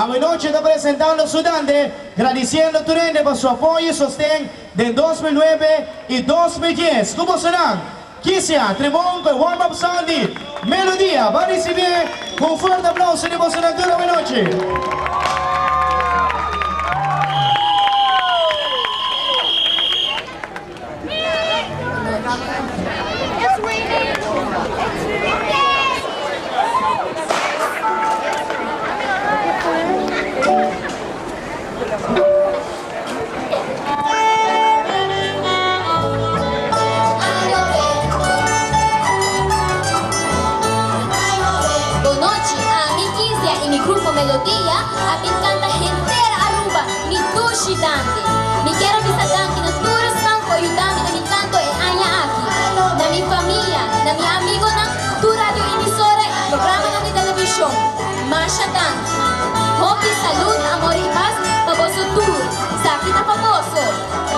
A mi noche está presentando Sudande, agradeciendo a Turende por su apoyo y sostén de 2009 y 2010. ¿Cómo serán? Kisia, Tribón con Warm Up Sunday, Melodía, va a recibir con un fuerte aplauso de voz en la toda la noche. Melodía, a mi canta entera Aruba, mi tushidante. Mi quiero visitar que nos puros sanco ayudando de mi canto en aña aquí. Na mi familia, na mi amigo, na tu radio emisora y programa de televisión. Marcha tanto. Hope, salud, amor y paz, para vos tour. Sakita para vos.